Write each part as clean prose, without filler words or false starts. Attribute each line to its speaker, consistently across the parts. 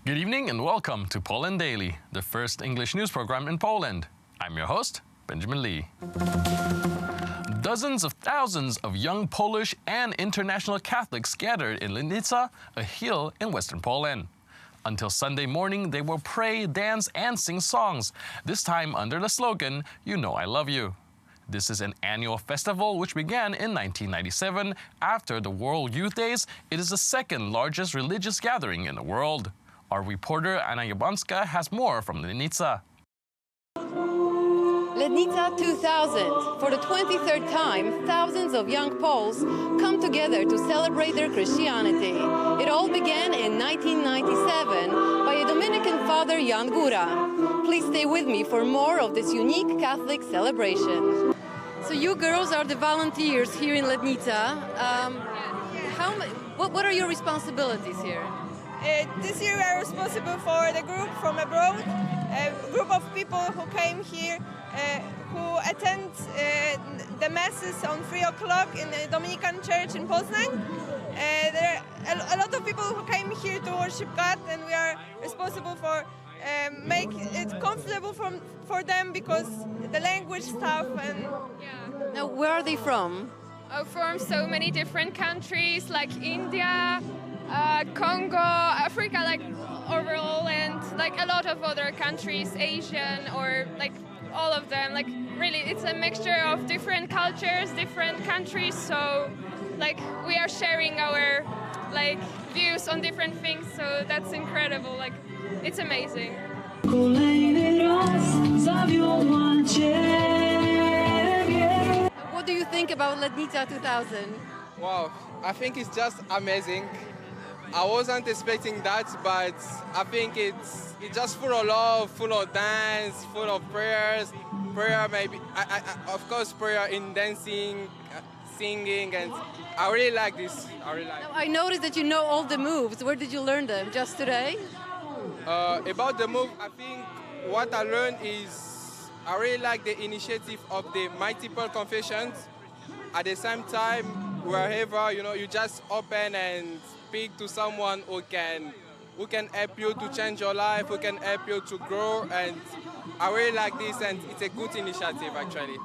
Speaker 1: Good evening and welcome to Poland Daily, the first English news program in Poland. I'm your host, Benjamin Lee. Dozens of thousands of young Polish and international Catholics gathered in Legnica, a hill in western Poland. Until Sunday morning, they will pray, dance, and sing songs, this time under the slogan, "You know I love you." This is an annual festival which began in 1997 after the World Youth Days. It is the second largest religious gathering in the world. Our reporter Anna Jablonska has more from Legnica.
Speaker 2: Legnica 2000. For the 23rd time, thousands of young Poles come together to celebrate their Christianity. It all began in 1997 by a Dominican father, Jan Góra. Please stay with me for more of this unique Catholic celebration. So you girls are the volunteers here in Legnica. What are your responsibilities here?
Speaker 3: This year we are responsible for the group from abroad, a group of people who came here, who attend the masses on 3 o'clock in the Dominican Church in Poznań. There are a lot of people who came here to worship God, and we are responsible for make it comfortable for them because the language stuff and.
Speaker 2: Yeah. Now, where are they from?
Speaker 4: From so many different countries like India, Congo, Africa, like overall, and like a lot of other countries, Asian or like all of them. Like really, it's a mixture of different cultures, different countries. So like we are sharing our like views on different things. So that's incredible. Like it's amazing.
Speaker 2: What do you think about Legnica 2000?
Speaker 5: Wow, I think it's just amazing. I wasn't expecting that, but I think it's just full of love, full of dance, full of prayers. Prayer maybe, of course, prayer in dancing, singing, and I really like this.
Speaker 2: Now, I noticed that you know all the moves. Where did you learn them? Just today?
Speaker 5: About the move, I think what I learned is I really like the initiative of the multiple confessions. At the same time, wherever you just open and speak to someone who can help you to change your life, who can help you to grow, and I really like this, and it's a good initiative actually.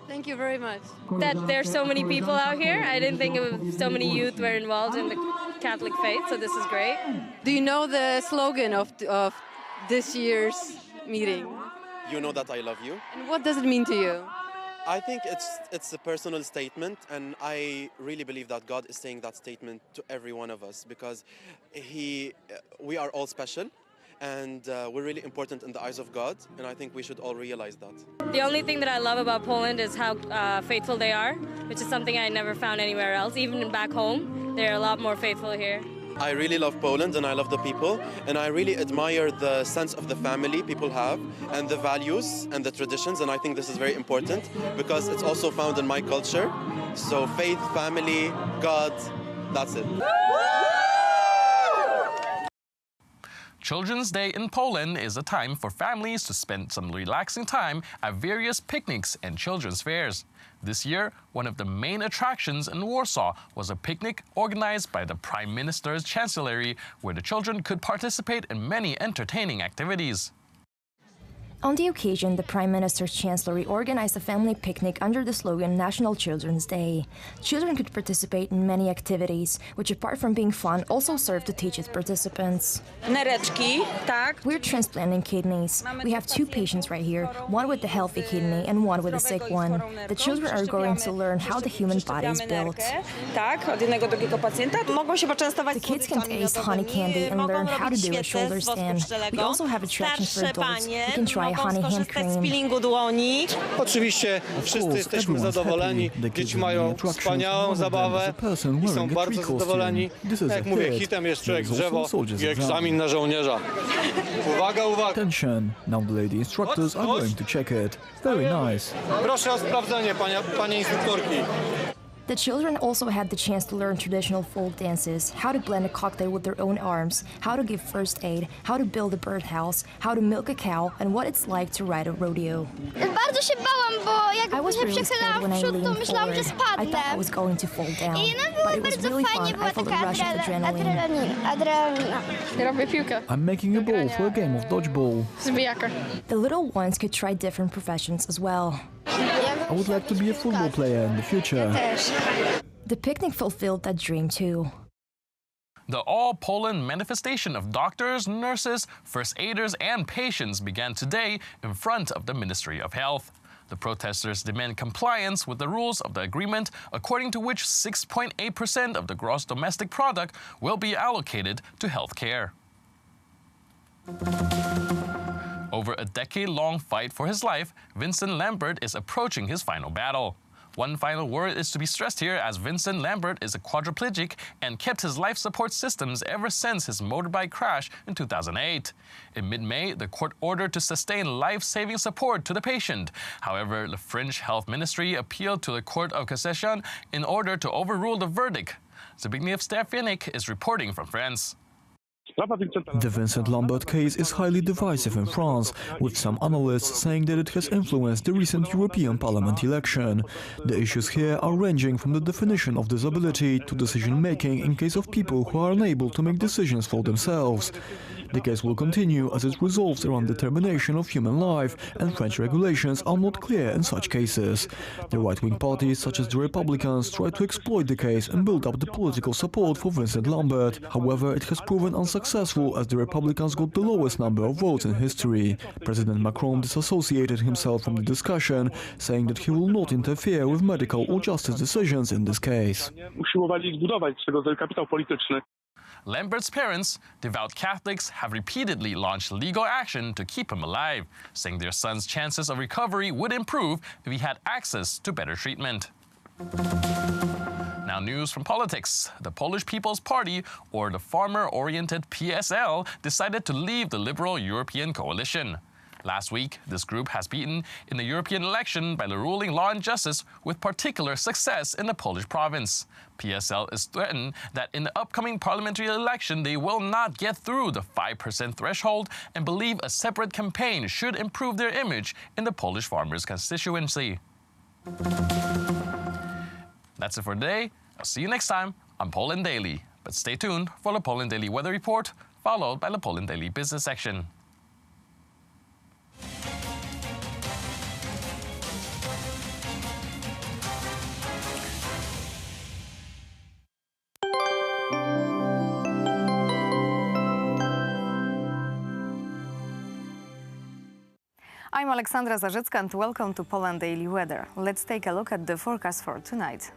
Speaker 2: Thank you very much.
Speaker 6: That there's so many people out here. I didn't think so many youth were involved in the Catholic faith, so this is great.
Speaker 2: Do you know the slogan of this year's meeting?
Speaker 7: You know that I love you.
Speaker 2: And what does it mean to you?
Speaker 7: I think it's a personal statement, and I really believe that God is saying that statement to every one of us because we are all special, and we're really important in the eyes of God, and I think we should all realize that.
Speaker 6: The only thing that I love about Poland is how faithful they are, which is something I never found anywhere else. Even back home, they're a lot more faithful here.
Speaker 7: I really love Poland, and I love the people, and I really admire the sense of the family people have and the values and the traditions, and I think this is very important because it's also found in my culture. So faith, family, God, that's it.
Speaker 1: Children's Day in Poland is a time for families to spend some relaxing time at various picnics and children's fairs. This year, one of the main attractions in Warsaw was a picnic organized by the Prime Minister's Chancellery, where the children could participate in many entertaining activities.
Speaker 8: On the occasion, the Prime Minister's Chancellery organized a family picnic under the slogan National Children's Day. Children could participate in many activities, which apart from being fun, also served to teach its participants. We're transplanting kidneys. We have 2 patients right here, one with the healthy kidney and one with a sick one. The children are going to learn how the human body is built. The kids can taste honey candy and learn how to do a shoulder stand. We also have attractions for adults. You can try honey hand cream.
Speaker 9: Oczywiście wszyscy jesteśmy zadowoleni, dzieci mają wspaniałą zabawę i są bardzo zadowoleni. Jak mówię, hitem jest człowiek drzewo i egzamin na żołnierza. Uwaga, uwaga!
Speaker 10: Attention! Now the lady instructors are going to check it. Very nice.
Speaker 9: Proszę o sprawdzenie, panie instruktorki.
Speaker 8: The children also had the chance to learn traditional folk dances, how to blend a cocktail with their own arms, how to give first aid, how to build a birdhouse, how to milk a cow, and what it's like to ride a rodeo.
Speaker 11: Bardzo się bałam, bo jak
Speaker 8: I was
Speaker 11: się
Speaker 8: really
Speaker 11: przechylałam
Speaker 8: scared when
Speaker 11: w
Speaker 8: I
Speaker 11: przód, to
Speaker 8: leaned
Speaker 11: myślałam,
Speaker 8: forward.
Speaker 11: że
Speaker 8: I thought I
Speaker 11: spadnę.
Speaker 8: was going to fall down,
Speaker 11: I no
Speaker 8: but
Speaker 11: było
Speaker 8: it was
Speaker 11: bardzo
Speaker 8: really
Speaker 11: fajnie,
Speaker 8: fun.
Speaker 11: była
Speaker 8: I felt a
Speaker 11: taka
Speaker 8: rush of adrenaline.
Speaker 11: adrenalina.
Speaker 4: Robię piłkę.
Speaker 10: I'm making a ball for a game of dodgeball.
Speaker 4: Zbijaka.
Speaker 8: The little ones could try different professions as well.
Speaker 10: I would like to be a football player in the future.
Speaker 8: The picnic fulfilled that dream too.
Speaker 1: The All-Poland manifestation of doctors, nurses, first aiders, and patients began today in front of the Ministry of Health. The protesters demand compliance with the rules of the agreement, according to which 6.8% of the gross domestic product will be allocated to health care. Over a decade-long fight for his life, Vincent Lambert is approaching his final battle. One final word is to be stressed here, as Vincent Lambert is a quadriplegic and kept his life support systems ever since his motorbike crash in 2008. In mid-May, the court ordered to sustain life-saving support to the patient. However, the French health ministry appealed to the Court of Cassation in order to overrule the verdict. Zbigniew Stefanik is reporting from France.
Speaker 10: The Vincent Lambert case is highly divisive in France, with some analysts saying that it has influenced the recent European Parliament election. The issues here are ranging from the definition of disability to decision-making in case of people who are unable to make decisions for themselves. The case will continue as it revolves around the termination of human life, and French regulations are not clear in such cases. The right-wing parties, such as the Republicans, try to exploit the case and build up the political support for Vincent Lambert. However, it has proven unsuccessful, as the Republicans got the lowest number of votes in history. President Macron disassociated himself from the discussion, saying that he will not interfere with medical or justice decisions in this case.
Speaker 1: Lambert's parents, devout Catholics, have repeatedly launched legal action to keep him alive, saying their son's chances of recovery would improve if he had access to better treatment. Now news from politics. The Polish People's Party, or the farmer-oriented PSL, decided to leave the liberal European coalition. Last week, this group has beaten in the European election by the ruling Law and Justice with particular success in the Polish province. PSL is threatened that in the upcoming parliamentary election they will not get through the 5% threshold and believe a separate campaign should improve their image in the Polish farmers' constituency. That's it for today. I'll see you next time on Poland Daily. But stay tuned for the Poland Daily Weather Report, followed by the Poland Daily Business section.
Speaker 12: I'm Aleksandra Zarzycka and welcome to Poland Daily Weather. Let's take a look at the forecast for tonight.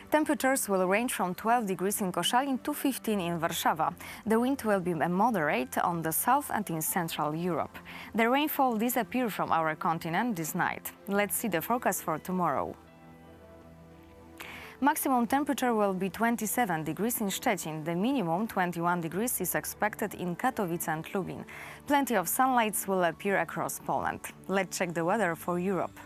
Speaker 12: Temperatures will range from 12 degrees in Koszalin to 15 in Warszawa. The wind will be moderate on the south and in Central Europe. The rainfall disappears from our continent this night. Let's see the forecast for tomorrow. Maximum temperature will be 27 degrees in Szczecin. The minimum 21 degrees is expected in Katowice and Lubin. Plenty of sunlight will appear across Poland. Let's check the weather for Europe.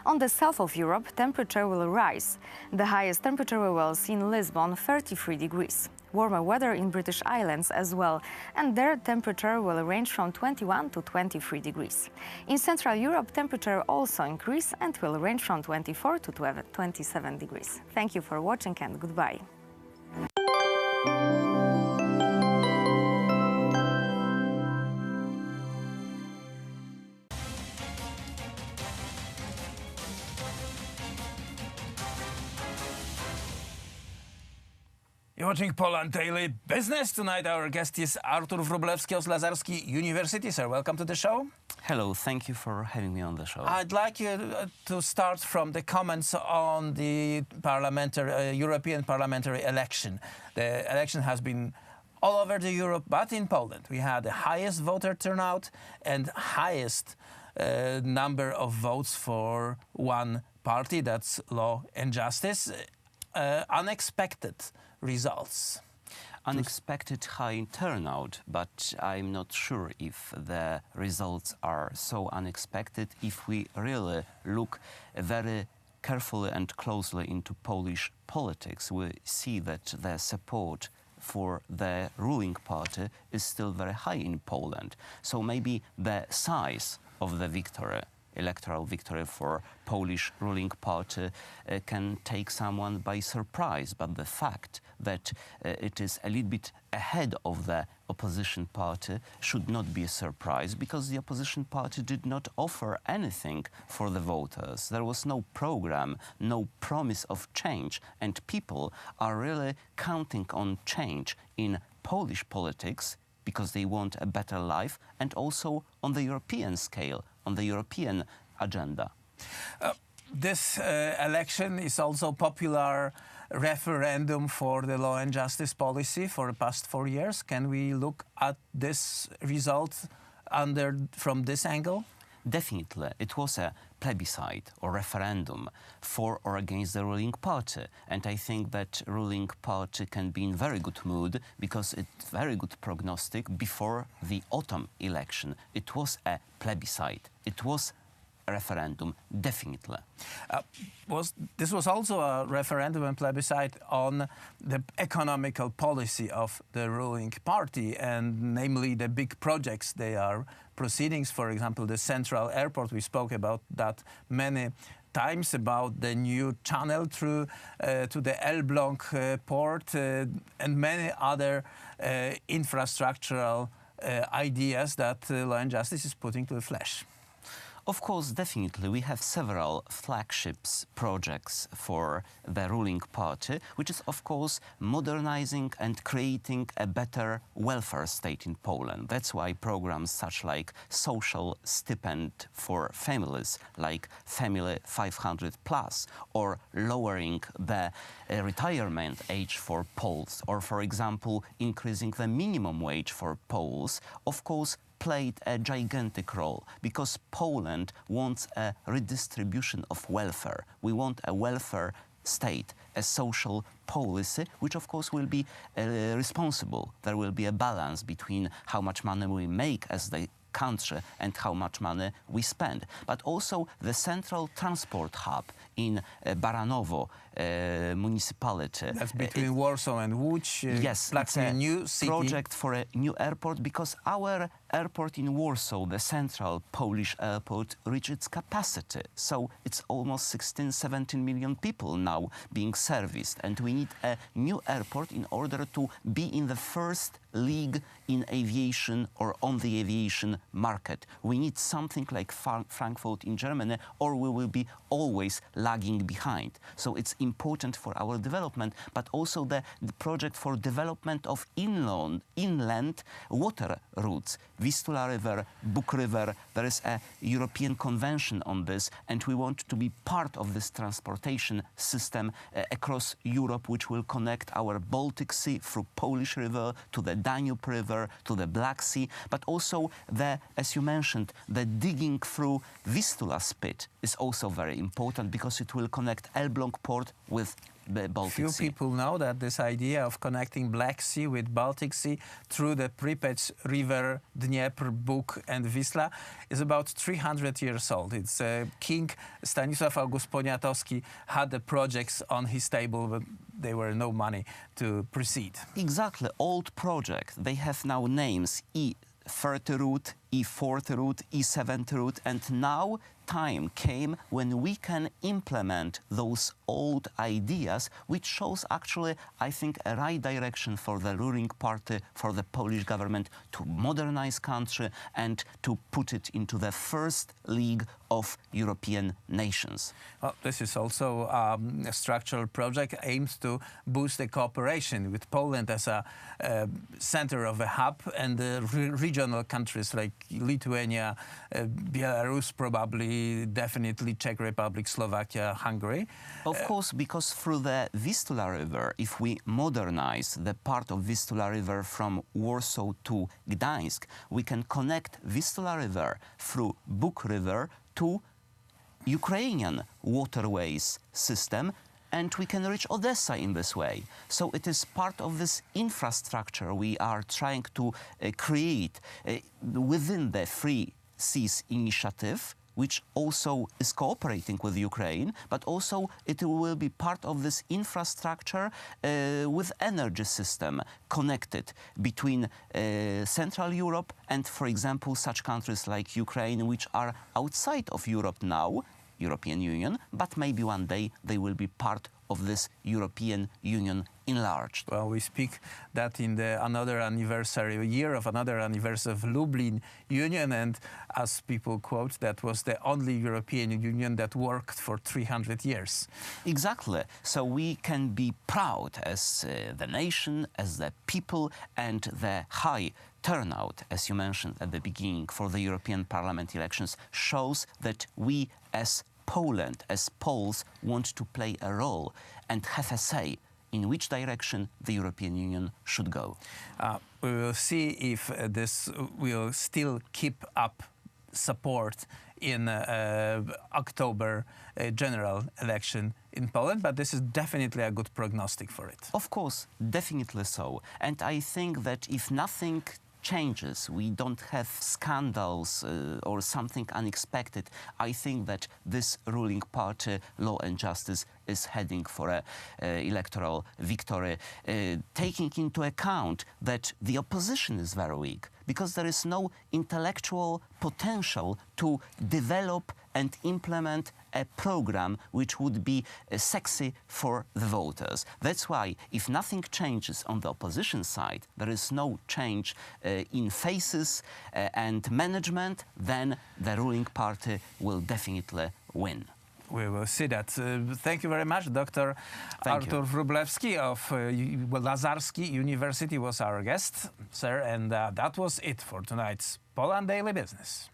Speaker 12: On the south of Europe, temperature will rise. The highest temperature we will see in Lisbon, 33 degrees. Warmer weather in British Islands as well, and their temperature will range from 21 to 23 degrees. In Central Europe, temperature also increase and will range from 24 to 27 degrees. Thank you for watching and goodbye.
Speaker 13: You're watching Poland Daily Business. Tonight our guest is Artur Wróblewski of Lazarski University. Sir, welcome to the show.
Speaker 14: Hello, thank you for having me on the show.
Speaker 13: I'd like you to start from the comments on the European parliamentary election. The election has been all over Europe, but in Poland we had the highest voter turnout and highest number of votes for one party, that's Law and Justice. Unexpected results.
Speaker 14: Unexpected high turnout, but I'm not sure if the results are so unexpected if we really look very carefully and closely into Polish politics, we see that the support for the ruling party is still very high in Poland. So maybe the size of the victory, electoral victory for Polish ruling party can take someone by surprise, but the fact that it is a little bit ahead of the opposition party should not be a surprise, because the opposition party did not offer anything for the voters. There was no program, no promise of change, and people are really counting on change in Polish politics because they want a better life, and also on the European scale, on the European agenda.
Speaker 13: This election is also popular referendum for the law and justice policy for the past 4 years. Can we look at this result from this angle?
Speaker 14: Definitely. It was a plebiscite or referendum for or against the ruling party. And I think that ruling party can be in very good mood because it's very good prognostic before the autumn election. It was a plebiscite. It was a referendum, definitely.
Speaker 13: This was also a referendum and plebiscite on the economical policy of the ruling party, and namely the big projects they are proceedings. For example, the Central Airport, we spoke about that many times, about the new channel through to the Elbląg port and many other infrastructural ideas that Law and Justice is putting to the flesh.
Speaker 14: Of course, definitely. We have several flagships projects for the ruling party, which is, of course, modernizing and creating a better welfare state in Poland. That's why programs such like social stipend for families, like Family 500+, or lowering the retirement age for Poles, or, for example, increasing the minimum wage for Poles, of course, played a gigantic role, because Poland wants a redistribution of welfare. We want a welfare state, a social policy, which of course will be responsible. There will be a balance between how much money we make as the country and how much money we spend. But also the central transport hub in Baranowo municipality.
Speaker 13: That's between Warsaw and Łódź.
Speaker 14: Yes,
Speaker 13: it's a new city
Speaker 14: project for a new airport, because our airport in Warsaw, the central Polish airport, reached its capacity. So it's almost 16, 17 million people now being serviced. And we need a new airport in order to be in the first league in aviation or on the aviation market. We need something like Frankfurt in Germany, or we will be always lagging behind. So it's important for our development, but also the project for development of inland water routes. Vistula River, Bug River, there is a European convention on this, and we want to be part of this transportation system across Europe, which will connect our Baltic Sea through Polish River to the Danube River, to the Black Sea, but also as you mentioned, the digging through Vistula Spit is also very important, because it will connect Elbląg port with the Baltic Sea.
Speaker 13: Few people know that this idea of connecting Black Sea with Baltic Sea through the Pripyat River, Dnieper, Bug and Wisla is about 300 years old. It's King Stanisław August Poniatowski had the projects on his table, but there were no money to proceed.
Speaker 14: Exactly. Old projects. They have now names: E30 route, E40 route, E70 route, and now time came when we can implement those old ideas, which shows actually, I think, a right direction for the ruling party, for the Polish government to modernize country and to put it into the first league of European nations.
Speaker 13: Well, this is also a structural project aimed to boost the cooperation with Poland as a center of a hub, and the regional countries like Lithuania, Belarus, probably, definitely Czech Republic, Slovakia, Hungary.
Speaker 14: Of course, because through the Vistula River, if we modernize the part of Vistula River from Warsaw to Gdańsk, we can connect Vistula River through Bug River to Ukrainian waterways system, and we can reach Odessa in this way. So it is part of this infrastructure we are trying to create within the Free Seas Initiative, which also is cooperating with Ukraine, but also it will be part of this infrastructure with energy system connected between Central Europe and, for example, such countries like Ukraine, which are outside of Europe now, European Union, but maybe one day they will be part of this European Union enlarged.
Speaker 13: Well, we speak that in the year of another anniversary of Lublin Union, and as people quote, that was the only European Union that worked for 300 years.
Speaker 14: Exactly. So we can be proud as the nation, as the people, and the high turnout, as you mentioned at the beginning, for the European Parliament elections shows that we as Poland, as Poles, want to play a role and have a say in which direction the European Union should go.
Speaker 13: We will see if this will still keep up support in October general election in Poland, but this is definitely a good prognostic for it.
Speaker 14: Of course, definitely so. And I think that if nothing changes, we don't have scandals or something unexpected, I think that this ruling party, Law and Justice, is heading for a electoral victory, taking into account that the opposition is very weak, because there is no intellectual potential to develop and implement a program which would be sexy for the voters. That's why if nothing changes on the opposition side, there is no change in faces and management, then the ruling party will definitely win.
Speaker 13: We will see that. Thank you very much. Dr. Artur Wróblewski of Lazarski University was our guest, sir, and that was it for tonight's Poland Daily Business.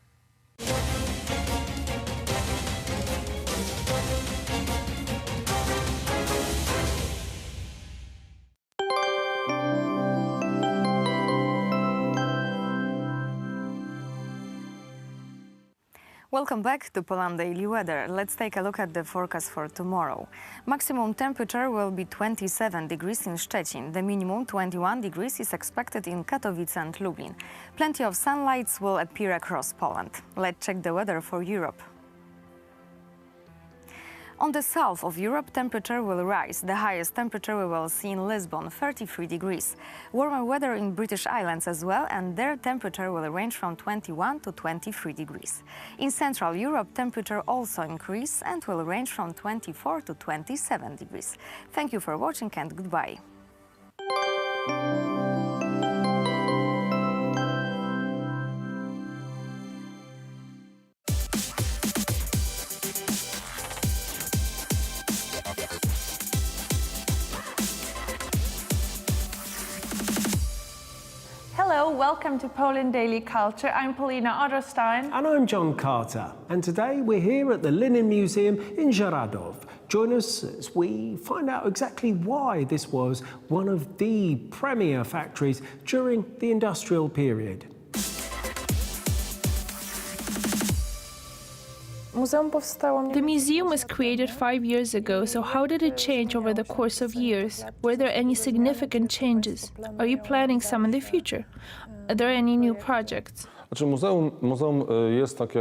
Speaker 12: Welcome back to Poland Daily Weather. Let's take a look at the forecast for tomorrow. Maximum temperature will be 27 degrees in Szczecin. The minimum 21 degrees is expected in Katowice and Lublin. Plenty of sunlight will appear across Poland. Let's check the weather for Europe. On the south of Europe, temperature will rise. The highest temperature we will see in Lisbon, 33 degrees. Warmer weather in British Islands as well, and their temperature will range from 21 to 23 degrees. In Central Europe, temperature also increase and will range from 24 to 27 degrees. Thank you for watching and goodbye.
Speaker 15: Hello, welcome to Poland Daily Culture. I'm Polina Otterstein.
Speaker 16: And I'm John Carter. And today we're here at the Linen Museum in Żaradów. Join us as we find out exactly why this was one of the premier factories during the industrial period.
Speaker 15: The museum was created 5 years ago, so how did it change over the course of years? Were there any significant changes? Are you planning some in the future? Are there any new projects?
Speaker 17: Znaczy muzeum jest tak,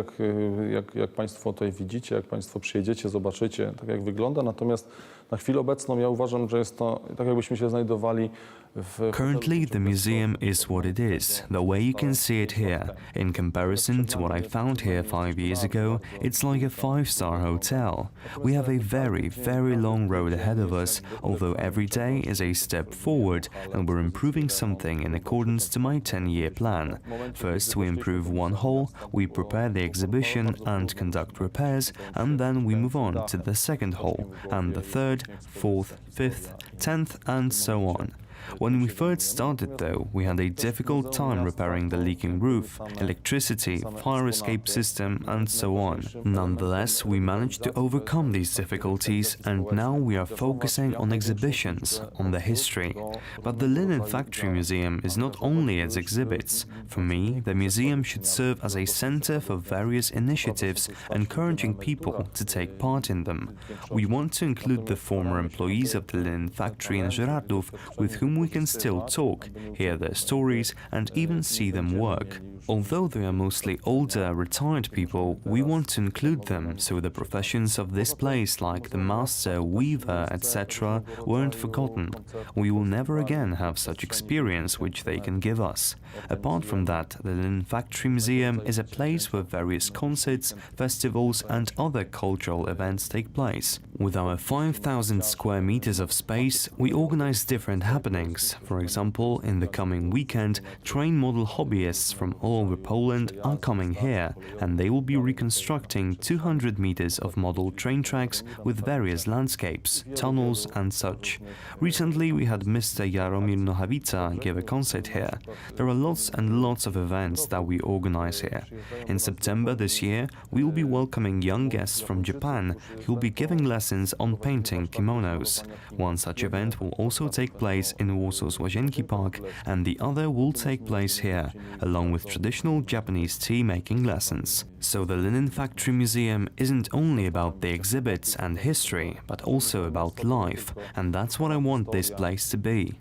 Speaker 17: jak Państwo tutaj widzicie, jak Państwo przyjedziecie, zobaczycie, tak jak wygląda, natomiast na chwilę obecną ja uważam, że jest to tak, jakbyśmy się znajdowali w...
Speaker 18: Currently, the museum is what it is, the way you can see it here. In comparison to what I found here 5 years ago, it's like a 5-star hotel. We have a very, very long road ahead of us, although every day is a step forward, and we're improving something in accordance to my 10-year plan. First, we improve one hall, we prepare the exhibition and conduct repairs, and then we move on to the second hall, and the third, fourth, fifth, 10th, and so on. When we first started, though, we had a difficult time repairing the leaking roof, electricity, fire escape system, and so on. Nonetheless, we managed to overcome these difficulties, and now we are focusing on exhibitions, on the history. But the Linen Factory Museum is not only its exhibits. For me, the museum should serve as a center for various initiatives, encouraging people to take part in them. We want to include the former employees of the Linen Factory in Żaradów, with whom whom we can still talk, hear their stories, and even see them work. Although they are mostly older, retired people, we want to include them so the professions of this place, like the master, weaver, etc., weren't forgotten. We will never again have such experience which they can give us. Apart from that, the Linen Factory Museum is a place where various concerts, festivals and other cultural events take place. With our 5,000 square meters of space, we organize different happenings. For example, in the coming weekend, train model hobbyists from all over Poland are coming here, and they will be reconstructing 200 meters of model train tracks with various landscapes, tunnels and such. Recently we had Mr. Jaromir Nohavica give a concert here. There are lots and lots of events that we organize here. In September this year, we will be welcoming young guests from Japan who will be giving lessons on painting kimonos. One such event will also take place in Warsaw's Łazienki Park, and the other will take place here, along with traditional Japanese tea-making lessons. So the Linen Factory Museum isn't only about the exhibits and history, but also about life, and that's what I want this place to be.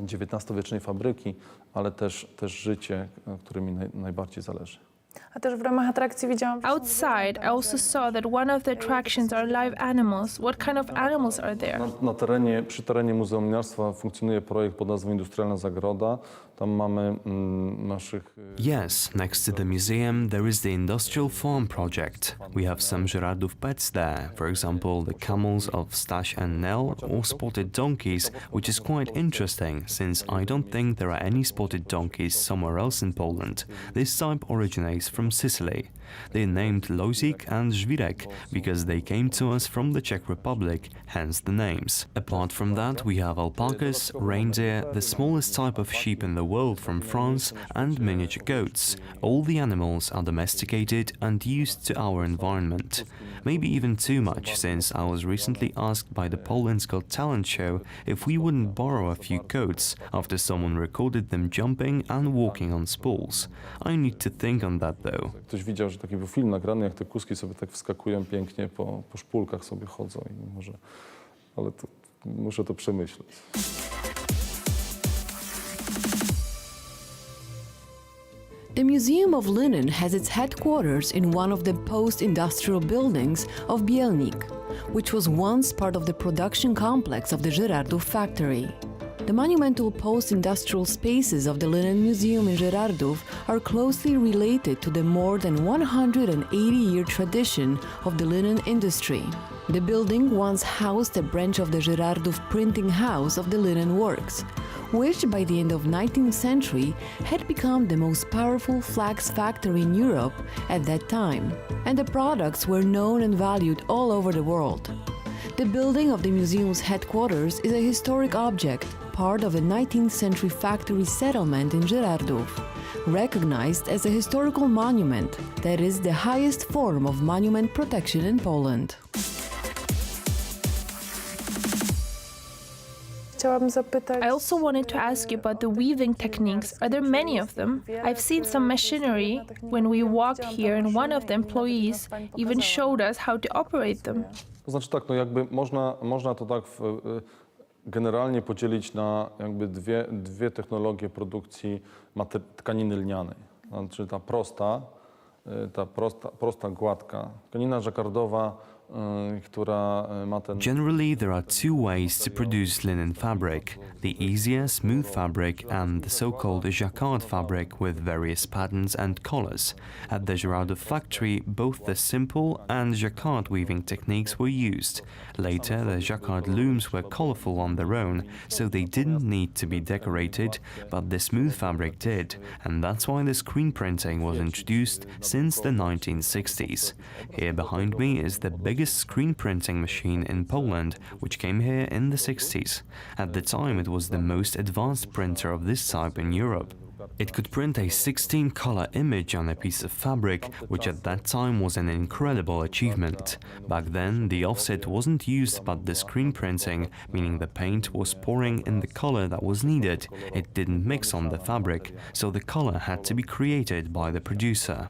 Speaker 17: XIX-wiecznej fabryki, ale też życie, którym mi najbardziej zależy.
Speaker 15: Outside, I also saw that one of the attractions are live animals. What kind of animals are there?
Speaker 17: Przy terenie Muzeum Liniarstwa funkcjonuje projekt pod nazwą Industrialna Zagroda. Tam mamy naszych...
Speaker 18: Yes, next to the museum there is the Industrial Farm project. We have some Żyrardów pets there, for example the camels of Staś and Nell or spotted donkeys, which is quite interesting since I don't think there are any spotted donkeys somewhere else in Poland. This type originates from Sicily. They are named Losik and Żwirek because they came to us from the Czech Republic, hence the names. Apart from that, we have alpacas, reindeer, the smallest type of sheep in the world from France, and miniature goats. All the animals are domesticated and used to our environment. Maybe even too much, since I was recently asked by the Poland's Got Talent show if we wouldn't borrow a few goats after someone recorded them jumping and walking on spools. I need to think on that though.
Speaker 17: Ktoś widział, że taki był film nagrany, jak te kuski sobie tak wskakują pięknie, po szpulkach sobie chodzą i może, ale to, muszę to przemyśleć.
Speaker 19: The Museum of Linen has its headquarters in one of the post-industrial buildings of Bielnik, which was once part of the production complex of the Żyrardów factory. The monumental post-industrial spaces of the Linen Museum in Żyrardów are closely related to the more than 180-year tradition of the linen industry. The building once housed a branch of the Żyrardów printing house of the linen works, which by the end of 19th century had become the most powerful flax factory in Europe at that time, and the products were known and valued all over the world. The building of the museum's headquarters is a historic object, part of a 19th century factory settlement in Żyrardów, recognized as a historical monument that is the highest form of monument protection in Poland.
Speaker 15: I also wanted to ask you about the weaving techniques. Are there many of them? I've seen some machinery when we walked here, and one of the employees even showed us how to operate them.
Speaker 17: To znaczy tak, no jakby można to tak generalnie podzielić na jakby dwie technologie produkcji tkaniny lnianej. Znaczy ta prosta, gładka. Tkanina żakardowa, która ma ten...
Speaker 18: Generally, there are two ways to produce linen fabric: the easier, smooth fabric and the so-called jacquard fabric with various patterns and colors. At the Żyrardów factory, both the simple and jacquard weaving techniques were used. Later, the jacquard looms were colorful on their own, so they didn't need to be decorated, but the smooth fabric did, and that's why the screen printing was introduced since the 1960s. Here behind me is the biggest screen printing machine in Poland, which came here in the 60s. At the time, it was the most advanced printer of this type in Europe. It could print a 16-color image on a piece of fabric, which at that time was an incredible achievement. Back then, the offset wasn't used but the screen printing, meaning the paint was pouring in the color that was needed. It didn't mix on the fabric, so the color had to be created by the producer.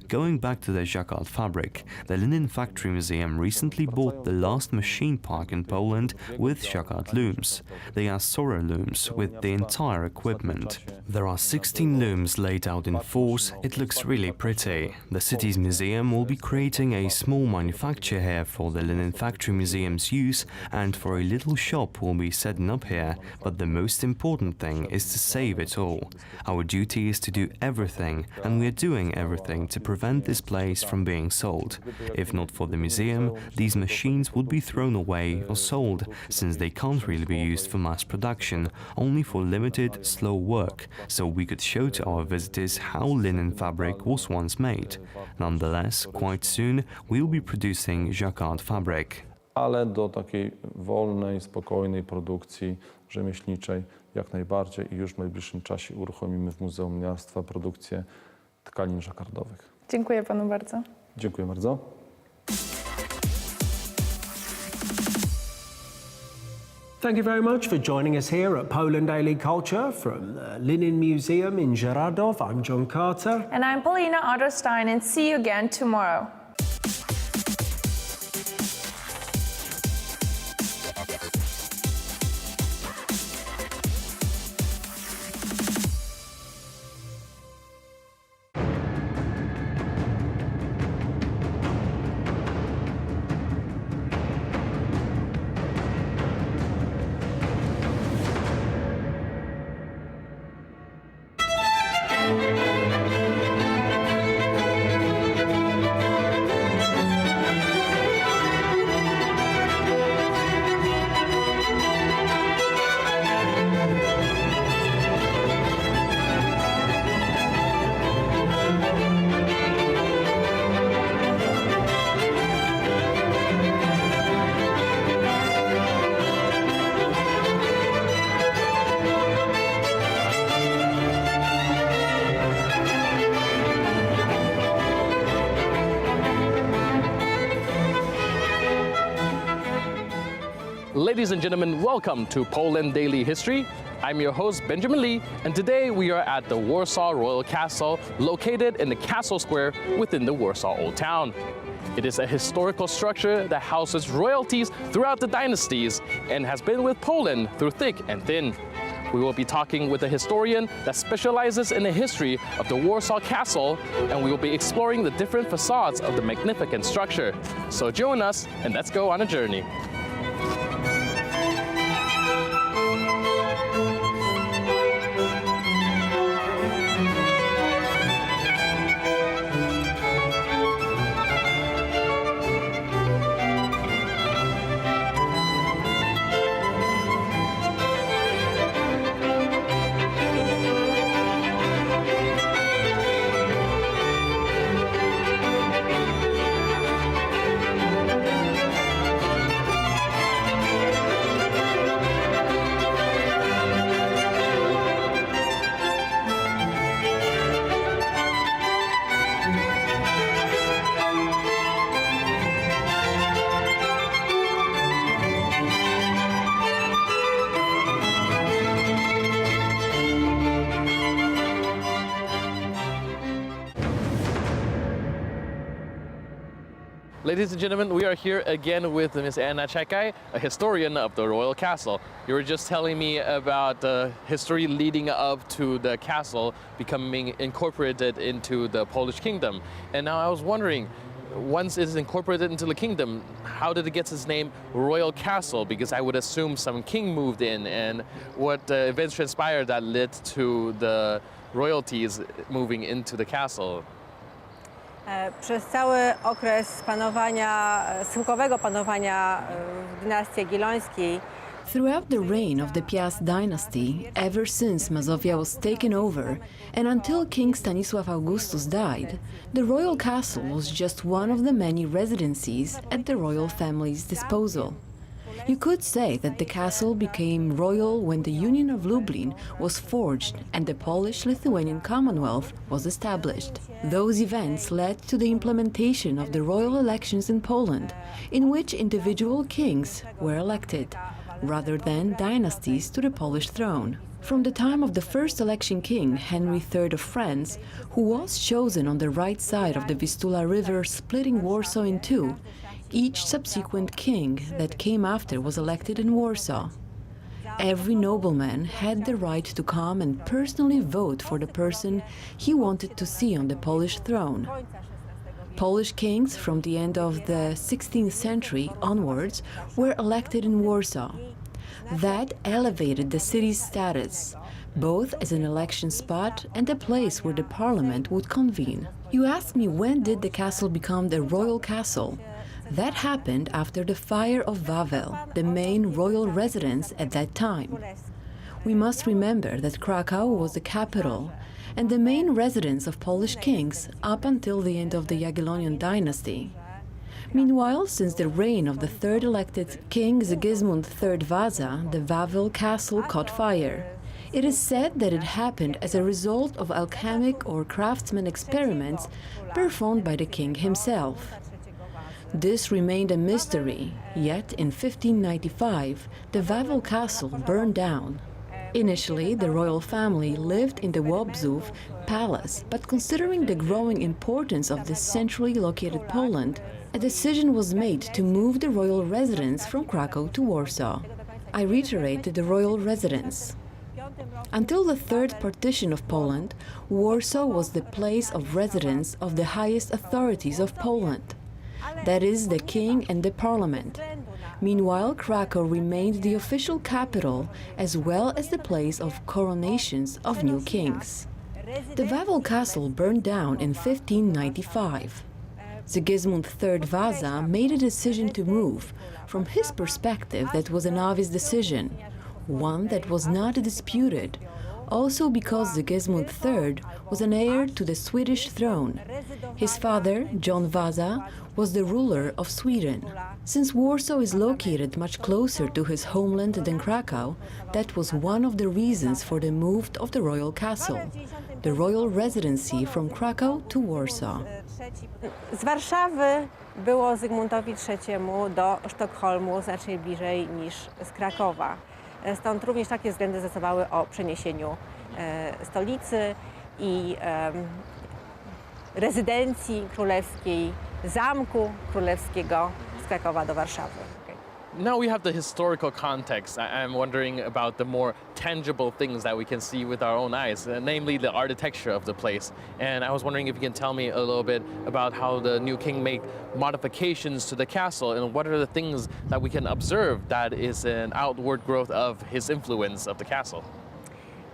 Speaker 18: Going back to the jacquard fabric, the Linen Factory Museum recently bought the last machine park in Poland with jacquard looms. They are Sora looms with the entire equipment. There are 16 looms laid out in force. It looks really pretty. The city's museum will be creating a small manufacture here for the Linen Factory Museum's use, and for a little shop will be setting up here, but the most important thing is to save it all. Our duty is to do everything, and we are doing everything to prevent this place from being sold. If not for the museum, these machines would be thrown away or sold, since they can't really be used for mass production, only for limited, slow work, so we could show to our visitors how linen fabric was once made. Nonetheless, quite soon we'll be producing jacquard fabric.
Speaker 17: Ale do takiej wolnej, spokojnej produkcji rzemieślniczej jak najbardziej i już w najbliższym czasie uruchomimy w Muzeum Lniarstwa produkcję tkanin żakardowych.
Speaker 15: Dziękuję panu bardzo.
Speaker 17: Dziękuję bardzo.
Speaker 16: Thank you very much for joining us here at Poland Daily Culture from the Linen Museum in Żeradow. I'm John Carter.
Speaker 15: And I'm Paulina Otterstein, and see you again tomorrow.
Speaker 1: Ladies and gentlemen, welcome to Poland Daily History. I'm your host, Benjamin Lee, and today we are at the Warsaw Royal Castle, located in the Castle Square within the Warsaw Old Town. It is a historical structure that houses royalties throughout the dynasties and has been with Poland through thick and thin. We will be talking with a historian that specializes in the history of the Warsaw Castle, and we will be exploring the different facades of the magnificent structure. So join us and let's go on a journey. Ladies and gentlemen, we are here again with Ms. Anna Czekaj, a historian of the Royal Castle. You were just telling me about the history leading up to the castle becoming incorporated into the Polish kingdom. And now I was wondering, once it's incorporated into the kingdom, how did it get its name Royal Castle? Because I would assume some king moved in, and what events transpired that led to the royalties moving into the castle?
Speaker 20: Przez cały okres panowania, schyłkowego panowania w dynastii Jagiellońskiej.
Speaker 19: Throughout the reign of the Piast dynasty, ever since Mazovia was taken over, and until King Stanisław Augustus died, the royal castle was just one of the many residencies at the royal family's disposal. You could say that the castle became royal when the Union of Lublin was forged and the Polish-Lithuanian Commonwealth was established. Those events led to the implementation of the royal elections in Poland, in which individual kings were elected, rather than dynasties to the Polish throne. From the time of the first election king, Henry III of France, who was chosen on the right side of the Vistula River, splitting Warsaw in two, each subsequent king that came after was elected in Warsaw. Every nobleman had the right to come and personally vote for the person he wanted to see on the Polish throne. Polish kings from the end of the 16th century onwards were elected in Warsaw. That elevated the city's status, both as an election spot and a place where the parliament would convene. You asked me, when did the castle become the royal castle? That happened after the fire of Wawel, the main royal residence at that time. We must remember that Krakow was the capital and the main residence of Polish kings up until the end of the Jagiellonian dynasty. Meanwhile, since the reign of the third elected King Sigismund III Vasa, the Wawel castle caught fire. It is said that it happened as a result of alchemic or craftsman experiments performed by the king himself. This remained a mystery, yet in 1595 the Wawel castle burned down. Initially, the royal family lived in the Łobzów palace, but considering the growing importance of this centrally located Poland, a decision was made to move the royal residence from Krakow to Warsaw. I reiterate the royal residence. Until the third partition of Poland, Warsaw was the place of residence of the highest authorities of Poland, that is, the king and the parliament. Meanwhile, Krakow remained the official capital as well as the place of coronations of new kings. The Wawel castle burned down in 1595. Sigismund III Vasa made a decision to move. From his perspective, that was an obvious decision, one that was not disputed, also because Sigismund III was an heir to the Swedish throne. His father, John Vasa, was the ruler of Sweden. Since Warsaw is located much closer to his homeland than Krakow, that was one of the reasons for the move of the royal castle, the royal residency from Krakow to Warsaw.
Speaker 20: Z Warszawy było Zygmuntowi III do Sztokholmu znacznie bliżej niż z Krakowa. Stąd również takie względy zdecydowały o przeniesieniu stolicy i rezydencji królewskiej, zamku królewskiego z Krakowa do Warszawy.
Speaker 1: Now we have the historical context. I'm wondering about the more tangible things that we can see with our own eyes, namely the architecture of the place. And I was wondering if you can tell me a little bit about how the new king made modifications to the castle and what are the things that we can observe that is an outward growth of his influence of the castle.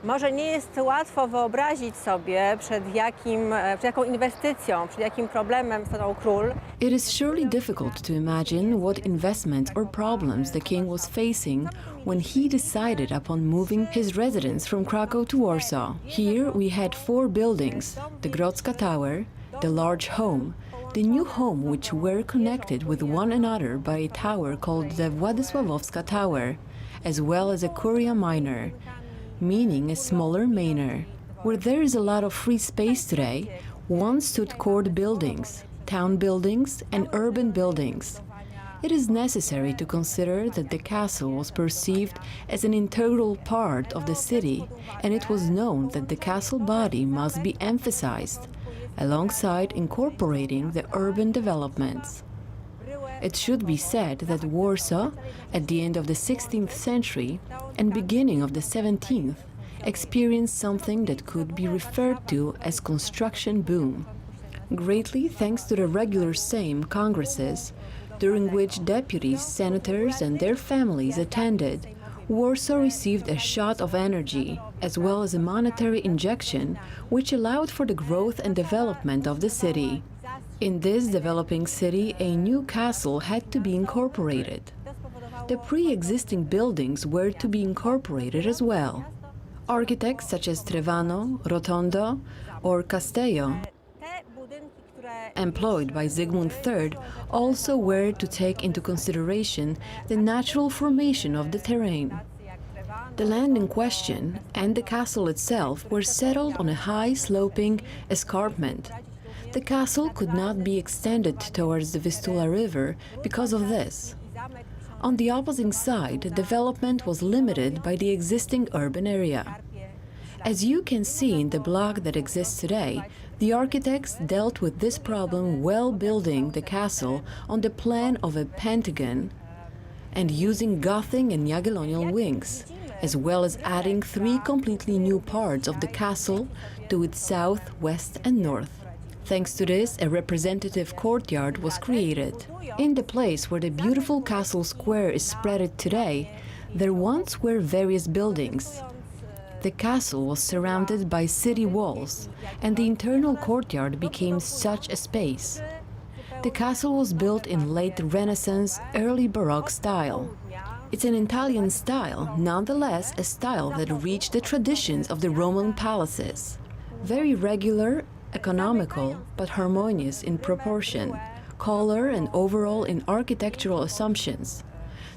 Speaker 20: Może nie jest łatwo wyobrazić sobie, przed jaką inwestycją, przed jakim problemem stanął król.
Speaker 19: It is surely difficult to imagine what investment or problems the king was facing when he decided upon moving his residence from Krakow to Warsaw. Here we had 4 buildings: the Grodzka Tower, the large home, the new home, which were connected with one another by a tower called the Władysławowska Tower, as well as a Curia Minor, meaning a smaller manor. Where there is a lot of free space today, once stood court buildings, town buildings, and urban buildings. It is necessary to consider that the castle was perceived as an integral part of the city, and it was known that the castle body must be emphasized, alongside incorporating the urban developments. It should be said that Warsaw, at the end of the 16th century and beginning of the 17th, experienced something that could be referred to as construction boom. Greatly thanks to the regular Sejm congresses, during which deputies, senators and their families attended, Warsaw received a shot of energy, as well as a monetary injection, which allowed for the growth and development of the city. In this developing city, a new castle had to be incorporated. The pre-existing buildings were to be incorporated as well. Architects such as Trevano, Rotondo, or Castello employed by Zygmunt III also were to take into consideration the natural formation of the terrain. The land in question and the castle itself were settled on a high sloping escarpment. The castle could not be extended towards the Vistula River because of this. On the opposing side, the development was limited by the existing urban area. As you can see in the block that exists today, the architects dealt with this problem while building the castle on the plan of a pentagon and using Gothic and Jagiellonian wings, as well as adding 3 completely new parts of the castle to its south, west and north. Thanks to this, a representative courtyard was created. In the place where the beautiful castle square is spread today, there once were various buildings. The castle was surrounded by city walls, and the internal courtyard became such a space. The castle was built in late Renaissance, early Baroque style. It's an Italian style, nonetheless a style that reached the traditions of the Roman palaces. Very regular, economical, but harmonious in proportion, color and overall in architectural assumptions.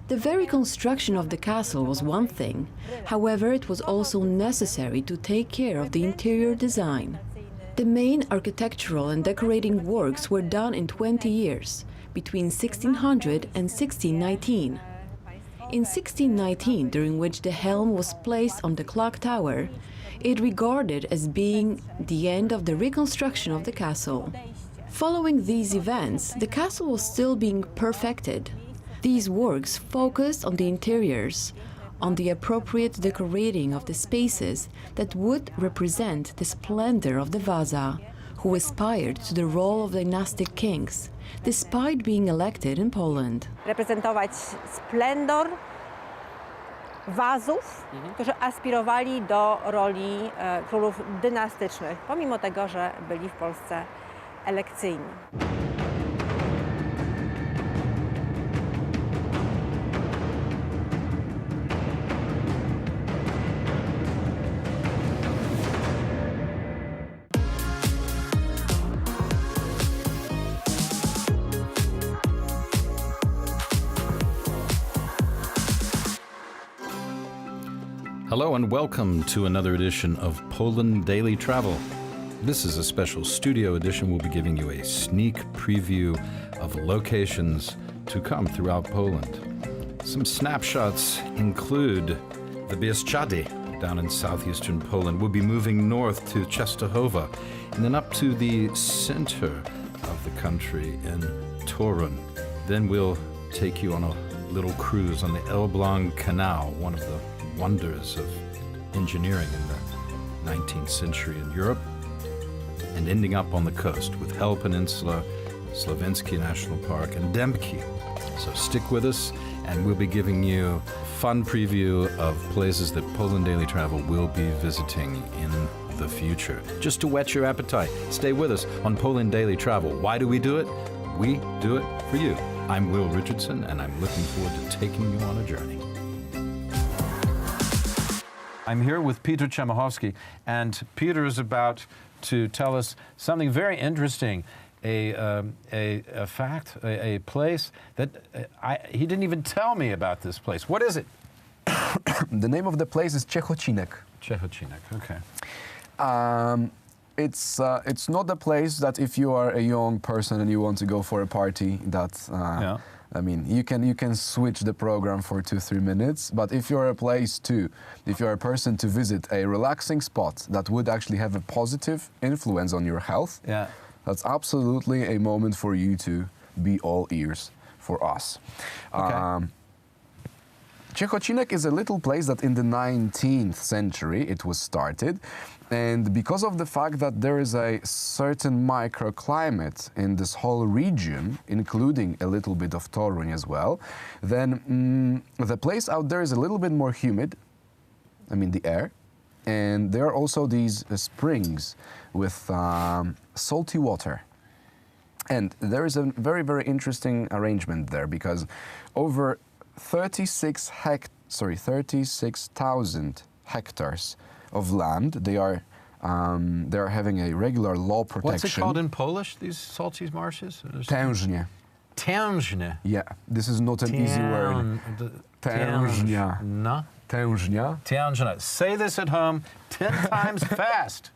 Speaker 19: The very construction of the castle was one thing, however it was also necessary to take care of the interior design. The main architectural and decorating works were done in 20 years, between 1600 and 1619. In 1619, during which the helm was placed on the clock tower, it regarded as being the end of the reconstruction of the castle. Following these events, the castle was still being perfected. These works focused on the interiors, on the appropriate decorating of the spaces that would represent the splendor of the Vasa, who aspired to the role of dynastic kings, despite being elected in Poland.
Speaker 20: Reprezentować splendor Wazów, którzy aspirowali do roli królów dynastycznych, pomimo tego, że byli w Polsce elekcyjni.
Speaker 21: Hello and welcome to another edition of Poland Daily Travel. This is a special studio edition. We'll be giving you a sneak preview of locations to come throughout Poland. Some snapshots include the Bieszczady down in southeastern Poland. We'll be moving north to Częstochowa and then up to the center of the country in Torun. Then we'll take you on a little cruise on the Elbląg Canal, one of the wonders of engineering in the 19th century in Europe, and ending up on the coast with Hel Peninsula, Słowenskie National Park, and Dębki. So stick with us, and we'll be giving you a fun preview of places that Poland Daily Travel will be visiting in the future. Just to whet your appetite, stay with us on Poland Daily Travel. Why do we do it? We do it for you. I'm Will Richardson, and I'm looking forward to taking you on a journey. I'm here with Peter Chemachowski, and Peter is about to tell us something very interesting, a place that he didn't even tell me about this place. What is it?
Speaker 22: The name of the place is Ciechocinek.
Speaker 21: Ciechocinek, okay.
Speaker 22: It's not a place that if you are a young person and you want to go for a party, that I mean, you can switch the program for 2-3 minutes, but if you're if you're a person to visit a relaxing spot that would actually have a positive influence on your health, that's absolutely a moment for you to be all ears for us. Okay. Ciechocinek is a little place that in the 19th century it was started, and because of the fact that there is a certain microclimate in this whole region, including a little bit of Toruń as well, then the place out there is a little bit more humid, I mean the air, and there are also these springs with salty water. And there is a very, very interesting arrangement there, because over 36,000 hectares of land, they are They're having a regular law protection.
Speaker 21: What's it called in Polish, these salty marshes?
Speaker 22: Tężnie.
Speaker 21: Tężnie.
Speaker 22: Yeah, this is not an easy word. Tężnia.
Speaker 21: No.
Speaker 22: Tężnia.
Speaker 21: Tężnia. Say this at home 10 times fast,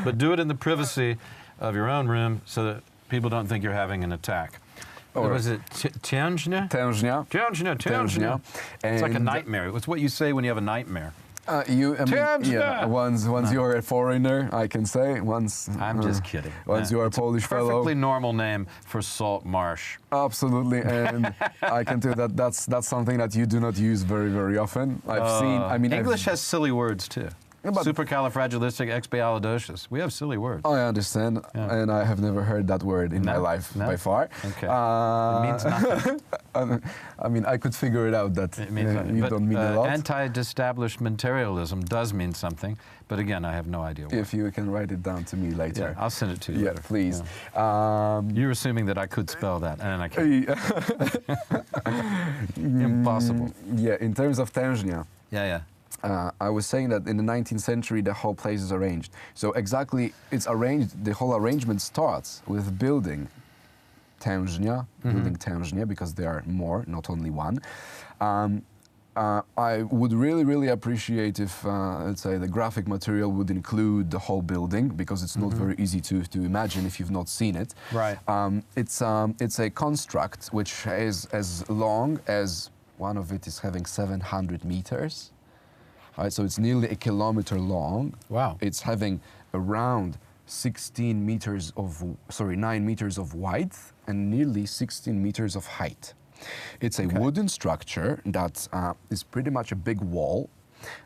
Speaker 21: but do it in the privacy of your own room so that people don't think you're having an attack. Or was it Tężnia?
Speaker 22: Tężnia.
Speaker 21: Tężnia. Tężnia. It's like a nightmare. It's what you say when you have a nightmare.
Speaker 22: Once you're a foreigner, I can say.
Speaker 21: I'm just kidding.
Speaker 22: Once you're a Polish fellow.
Speaker 21: Perfectly normal name for salt marsh.
Speaker 22: Absolutely, and I can tell that that's something that you do not use very, very often.
Speaker 21: English has silly words too. Supercalifragilisticexpialidocious. We have silly words.
Speaker 22: I understand, and I have never heard that word in my life by far.
Speaker 21: Okay. It means nothing.
Speaker 22: I could figure it out that
Speaker 21: it means
Speaker 22: you don't mean a lot.
Speaker 21: Anti-establishmentarianism does mean something, but again, I have no idea what.
Speaker 22: If you can write it down to me later.
Speaker 21: Yeah, I'll send it to you.
Speaker 22: Yeah, please.
Speaker 21: Yeah. You're assuming that I could spell that, and I can't. Impossible.
Speaker 22: Yeah, in terms of Tężnia.
Speaker 21: Yeah.
Speaker 22: I was saying that in the 19th century the whole place is arranged. So exactly, it's arranged. The whole arrangement starts with building Tężnia, building Tężnia, because there are more, not only one. I would really appreciate if, let's say, the graphic material would include the whole building, because it's not very easy to imagine if you've not seen it.
Speaker 21: Right.
Speaker 22: It's a construct which is as long as one of it is having 700 meters. Right, so it's nearly a kilometer long.
Speaker 21: Wow.
Speaker 22: It's having around 9 meters of width and nearly 16 meters of height. It's a wooden structure that is pretty much a big wall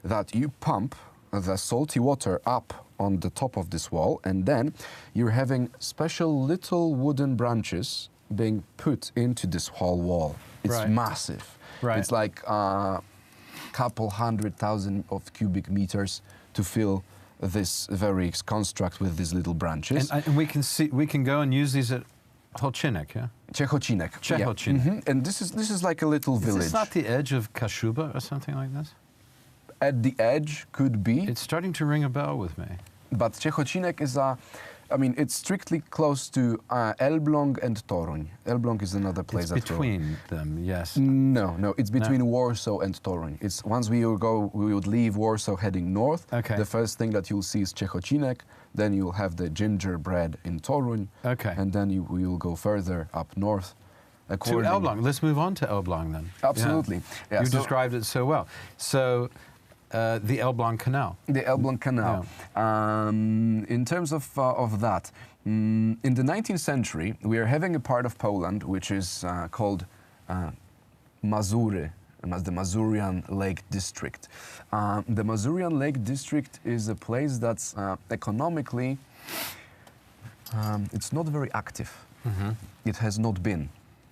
Speaker 22: that you pump the salty water up on the top of this wall, and then you're having special little wooden branches being put into this whole wall. It's massive.
Speaker 21: Right.
Speaker 22: It's like couple 100,000 of cubic meters to fill this very construct with these little branches.
Speaker 21: And we can go and use these at Ciechocinek, yeah?
Speaker 22: Ciechocinek.
Speaker 21: Ciechocinek.
Speaker 22: Yeah. And this is like a little village.
Speaker 21: Is this not the edge of Kashuba or something like this?
Speaker 22: At the edge could be.
Speaker 21: It's starting to ring a bell with me.
Speaker 22: But Ciechocinek is it's strictly close to Elbląg and Toruń. Elbląg is another place.
Speaker 21: It's between them, yes.
Speaker 22: No, it's between Warsaw and Toruń. It's once we would leave Warsaw heading north.
Speaker 21: Okay.
Speaker 22: The first thing that you'll see is Ciechocinek. Then you'll have the gingerbread in Toruń.
Speaker 21: Okay.
Speaker 22: And then we will go further up north.
Speaker 21: To Elbląg. Let's move on to Elbląg then.
Speaker 22: Absolutely.
Speaker 21: Yeah. You described it so well. So. The Elbląg Canal.
Speaker 22: The Elbląg Canal. Yeah. In terms of that, in the 19th century, we are having a part of Poland which is called Mazury, the Mazurian Lake District. The Mazurian Lake District is a place that's economically, it's not very active. It has not been.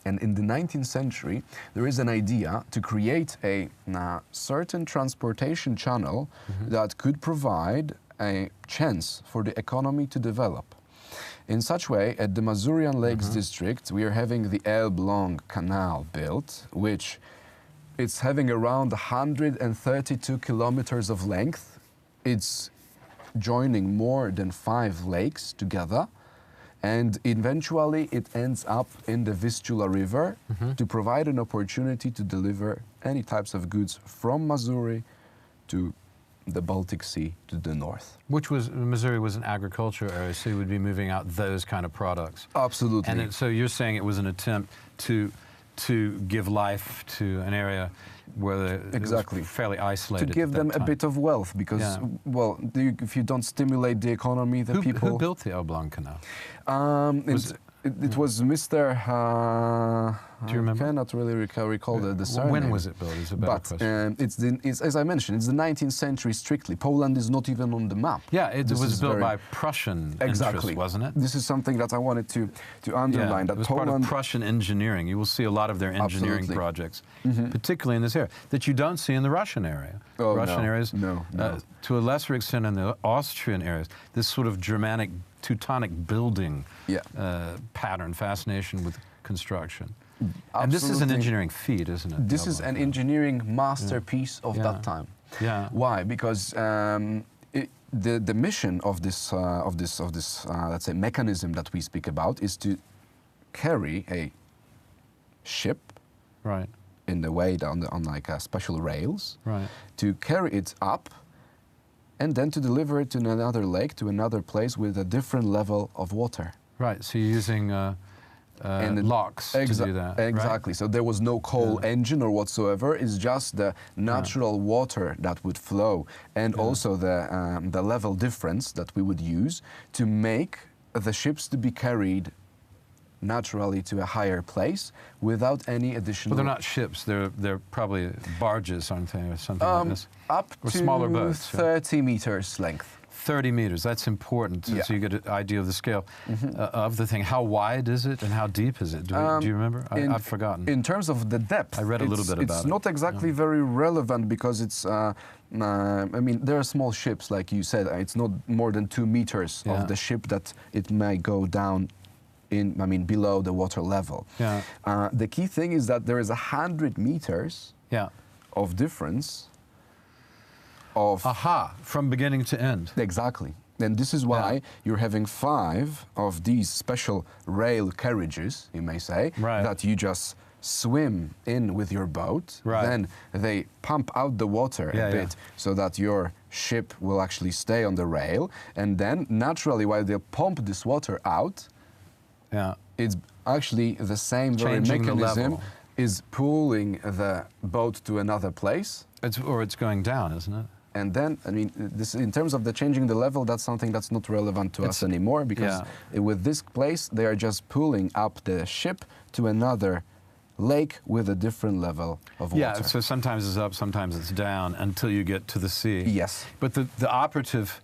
Speaker 22: And in the 19th century, there is an idea to create a certain transportation channel that could provide a chance for the economy to develop. In such way, at the Mazurian Lakes District, we are having the Elbląg Canal built, which it's having around 132 kilometers of length. It's joining more than 5 lakes together. And eventually it ends up in the Vistula River to provide an opportunity to deliver any types of goods from Mazury to the Baltic Sea to the north.
Speaker 21: Missouri was an agricultural area, so you would be moving out those kind of products.
Speaker 22: Absolutely.
Speaker 21: And so you're saying it was an attempt to give life to an area where it was fairly isolated.
Speaker 22: To give them a bit of wealth, because, well, if you don't stimulate the economy, the people...
Speaker 21: Who built the Elbląg Canal?
Speaker 22: It was Mr.
Speaker 21: Do you remember?
Speaker 22: I cannot really recall the surname.
Speaker 21: When was it built? Is a better question.
Speaker 22: It's as I mentioned, it's the 19th century strictly. Poland is not even on the map.
Speaker 21: Yeah, it was built by Prussian interests, wasn't it?
Speaker 22: This is something that I wanted to underline. That
Speaker 21: it was
Speaker 22: Poland,
Speaker 21: part of Prussian engineering. You will see a lot of their engineering projects, particularly in this area, that you don't see in the Russian area.
Speaker 22: Oh,
Speaker 21: Russian areas,
Speaker 22: no.
Speaker 21: To a lesser extent in the Austrian areas, this sort of Germanic Teutonic building pattern, fascination with construction.
Speaker 22: Absolutely.
Speaker 21: And this is an engineering feat, isn't it?
Speaker 22: This is an engineering masterpiece of that time.
Speaker 21: Yeah.
Speaker 22: Why? Because the mission of this let's say mechanism that we speak about is to carry a ship,
Speaker 21: right,
Speaker 22: in the way on like special rails,
Speaker 21: right,
Speaker 22: to carry it up, and then to deliver it to another lake, to another place with a different level of water.
Speaker 21: Right. So you're using locks to do that.
Speaker 22: Exactly.
Speaker 21: Right?
Speaker 22: So there was no coal engine or whatsoever. It's just the natural water that would flow, and also the level difference that we would use to make the ships to be carried naturally to a higher place without any additional.
Speaker 21: Well, they're not ships. They're probably barges, aren't they, or something like this?
Speaker 22: Up
Speaker 21: or
Speaker 22: to
Speaker 21: smaller boats.
Speaker 22: 30 meters length.
Speaker 21: 30 meters. That's important, so you get an idea of the scale of the thing. How wide is it, and how deep is it? Do you remember? I've forgotten.
Speaker 22: In terms of the depth,
Speaker 21: I read a little bit about it.
Speaker 22: It's not exactly very relevant because it's. I mean, there are small ships, like you said. It's not more than 2 meters of the ship that it may go down below the water level.
Speaker 21: Yeah.
Speaker 22: The key thing is that there is 100 meters of difference of...
Speaker 21: from beginning to end.
Speaker 22: Exactly. And this is why you're having 5 of these special rail carriages, you may say, that you just swim in with your boat. Then they pump out the water a bit so that your ship will actually stay on the rail. And then, naturally, while they pump this water out, it's actually the same very mechanism is pulling the boat to another place.
Speaker 21: It's going down, isn't it?
Speaker 22: And then, I mean, this, in terms of the changing the level, that's something that's not relevant to us anymore, because with this place, they are just pulling up the ship to another lake with a different level of water.
Speaker 21: Yeah, so sometimes it's up, sometimes it's down, until you get to the sea.
Speaker 22: Yes.
Speaker 21: But the operative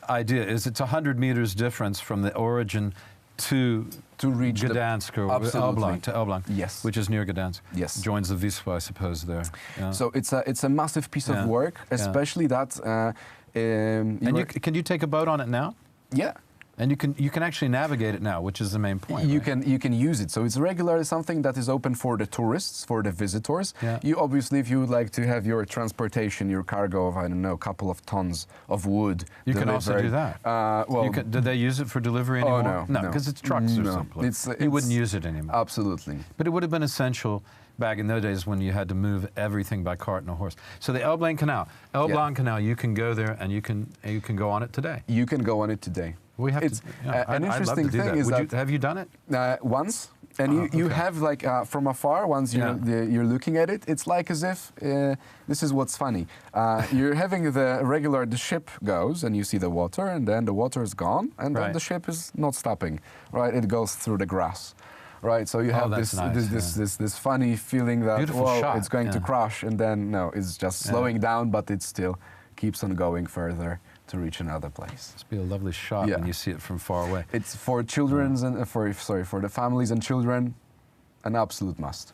Speaker 21: idea is it's 100 meters difference from the origin to reach Gdansk or Elbląg,
Speaker 22: yes,
Speaker 21: which is near Gdansk.
Speaker 22: Yes,
Speaker 21: joins the Wisła, I suppose, there. Yeah.
Speaker 22: So it's a massive piece of work, especially that.
Speaker 21: Can you take a boat on it now?
Speaker 22: Yeah.
Speaker 21: And you can actually navigate it now, which is the main point.
Speaker 22: You can use it. So it's regularly something that is open for the tourists, for the visitors.
Speaker 21: Yeah.
Speaker 22: You obviously, if you would like to have your transportation, your cargo of, I don't know, a couple of tons of wood.
Speaker 21: You can also do that.
Speaker 22: Well,
Speaker 21: did they use it for delivery anymore?
Speaker 22: No,
Speaker 21: because it's trucks or something. You wouldn't use it anymore.
Speaker 22: Absolutely.
Speaker 21: But it would have been essential back in those days when you had to move everything by cart and a horse. So the Elbląg Canal, Canal, you can go there and you can go on it today.
Speaker 22: You can go on it today.
Speaker 21: We have
Speaker 22: an interesting thing is that
Speaker 21: have you done it
Speaker 22: once? And you have like from afar, once you're looking at it, it's like as if this is what's funny. You're having the ship goes and you see the water, and then the water is gone, and then the ship is not stopping. Right, it goes through the grass. Right, so you have this funny feeling that it's going to crash, and then no, it's just slowing down, but it still keeps on going further to reach another place.
Speaker 21: Must be a lovely shot when you see it from far away.
Speaker 22: It's for children's and for the families and children, an absolute must.